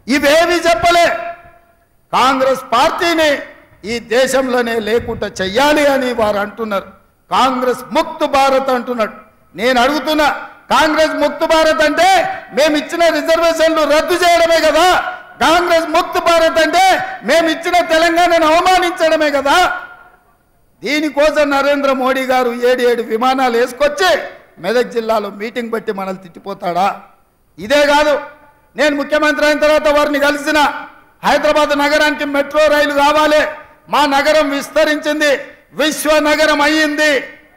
ఇవేవి చెప్పలే. కాంగ్రెస్ పార్టీని ఈ దేశంలోనే లేకుండా చెయ్యాలి అని వారు అంటున్నారు. కాంగ్రెస్ ముక్త్ భారత్ అంటున్నాడు. నేను అడుగుతున్నా, కాంగ్రెస్ ముక్త్ భారత్ అంటే మేము ఇచ్చిన రిజర్వేషన్లు రద్దు చేయడమే కదా? కాంగ్రెస్ ముక్త్ భారత్ అంటే మేము ఇచ్చిన తెలంగాణను అవమానించడమే కదా? దీనికోసం నరేంద్ర మోడీ గారు 7 విమానాలు వేసుకొచ్చి మెదక్ జిల్లాలో మీటింగ్ పెట్టి మనల్ని తిట్టిపోతాడా? ఇదే కాదు, నేను ముఖ్యమంత్రి అయిన తర్వాత వారిని కలిసిన. హైదరాబాద్ నగరానికి మెట్రో రైలు కావాలి, మా నగరం విస్తరించింది, విశ్వ నగరం అయ్యింది,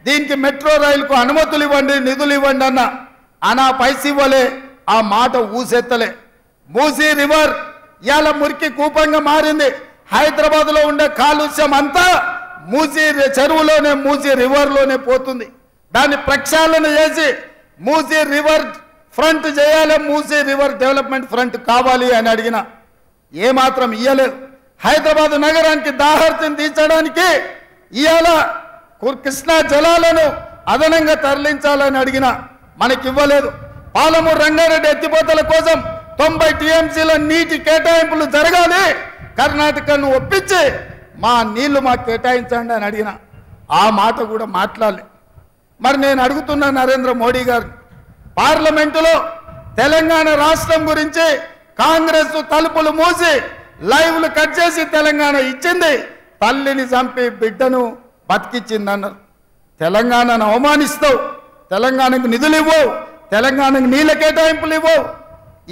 దీనికి మెట్రో రైలుకు అనుమతులు ఇవ్వండి, నిధులు ఇవ్వండి అన్న. అనా పైసి ఇవ్వలే, ఆ మాట ఊసెత్తలే. మూసీ రివర్ ఇవాళ మురికి కూపంగా మారింది. హైదరాబాద్లో ఉండే కాలుష్యం అంతా మూసీ చెరువులోనే, మూసీ రివర్లోనే పోతుంది. దాన్ని ప్రక్షాళన చేసి మూసీ రివర్ ఫ్రంట్ చేయాలి, మూసీ రివర్ డెవలప్మెంట్ ఫ్రంట్ కావాలి అని అడిగిన. ఏమాత్రం ఇయ్యలేదు. హైదరాబాద్ నగరానికి దాహర్తిని తీర్చడానికి ఇవాళ కృష్ణా జలాలను అదనంగా తరలించాలని అడిగిన, మనకివ్వలేదు. పాలమూరు రంగారెడ్డి ఎత్తిపోతల కోసం 90 టీఎంసీల నీటి కేటాయింపులు జరగాలి, కర్ణాటకను ఒప్పించి మా నీళ్లు మాకు కేటాయించండి అని అడిగిన. ఆ మాట కూడా మాట్లాడలే. మరి నేను అడుగుతున్నా నరేంద్ర మోడీ గారు, పార్లమెంటులో తెలంగాణ రాష్ట్రం గురించి కాంగ్రెస్ తలుపులు మూసి లైవ్లు కట్ చేసి తెలంగాణ ఇచ్చింది, తల్లిని చంపి బిడ్డను బతికిచ్చింది అన్నారు. తెలంగాణను అవమానిస్తావు, తెలంగాణకు నిధులు ఇవ్వవు, తెలంగాణకు నీళ్ళ కేటాయింపులు ఇవ్వవు.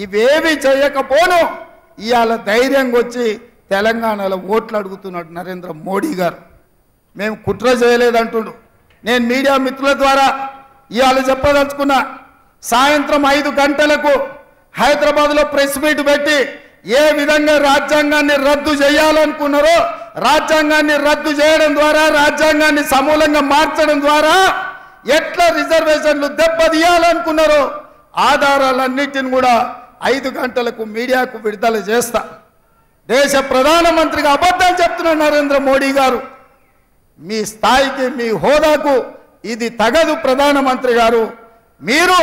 ఇవేవి చేయకపోను ఇవాళ ధైర్యంగా వచ్చి తెలంగాణలో ఓట్లు అడుగుతున్నాడు నరేంద్ర మోడీ గారు. మేము కుట్ర చేయలేదంటుండు. నేను మీడియా మిత్రుల ద్వారా ఇవాళ చెప్పదలుచుకున్నా, సాయంత్రం 5 గంటలకు హైదరాబాద్లో ప్రెస్ మీట్ పెట్టి ఏ విధంగా రాజ్యాంగాన్ని రద్దు చేయాలనుకున్నారో, రాజ్యాంగాన్ని రద్దు చేయడం ద్వారా, రాజ్యాంగాన్ని సమూలంగా మార్చడం ద్వారా ఎట్లా రిజర్వేషన్లు దెబ్బతీయాలనుకున్నారో ఆధారాలన్నిటిని కూడా 5 గంటలకు మీడియాకు విడుదల చేస్తా. దేశ ప్రధానమంత్రిగా అబద్ధాలు చెప్తున్నారు నరేంద్ర మోడీ గారు. మీ స్థాయికి, మీ హోదాకు ఇది తగదు. ప్రధానమంత్రి గారు, మీరు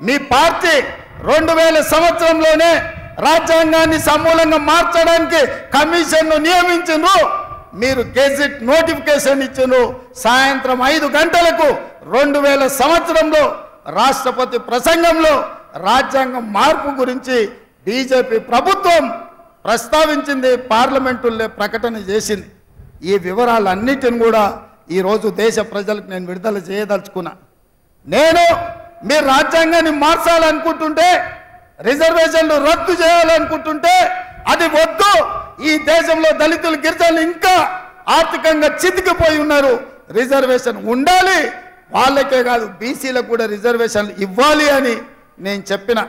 మీ పార్టీ 2000 సంవత్సరంలోనే రాజ్యాంగాన్ని సమూలంగా మార్చడానికి కమిషన్ను నియమించిండ్రు, మీరు గెజిట్ నోటిఫికేషన్ ఇచ్చిండ్రు. సాయంత్రం 5 గంటలకు 2000 సంవత్సరంలో రాష్ట్రపతి ప్రసంగంలో రాజ్యాంగం మార్పు గురించి బీజేపీ ప్రభుత్వం ప్రస్తావించింది, పార్లమెంటులో ప్రకటన చేసింది. ఈ వివరాలన్నిటిని కూడా ఈరోజు దేశ ప్రజలకు నేను విడుదల చేయదలుచుకున్నా. నేను మీరు రాజ్యాంగాన్ని మార్చాలనుకుంటుంటే, రిజర్వేషన్లు రద్దు చేయాలనుకుంటుంటే అది వద్దు. ఈ దేశంలో దళితులు, గిరిజనులు ఇంకా ఆర్థికంగా చితికిపోయి ఉన్నారు. రిజర్వేషన్ ఉండాలి, వాళ్ళకే కాదు బీసీలకు కూడా రిజర్వేషన్లు ఇవ్వాలి అని నేను చెప్పిన.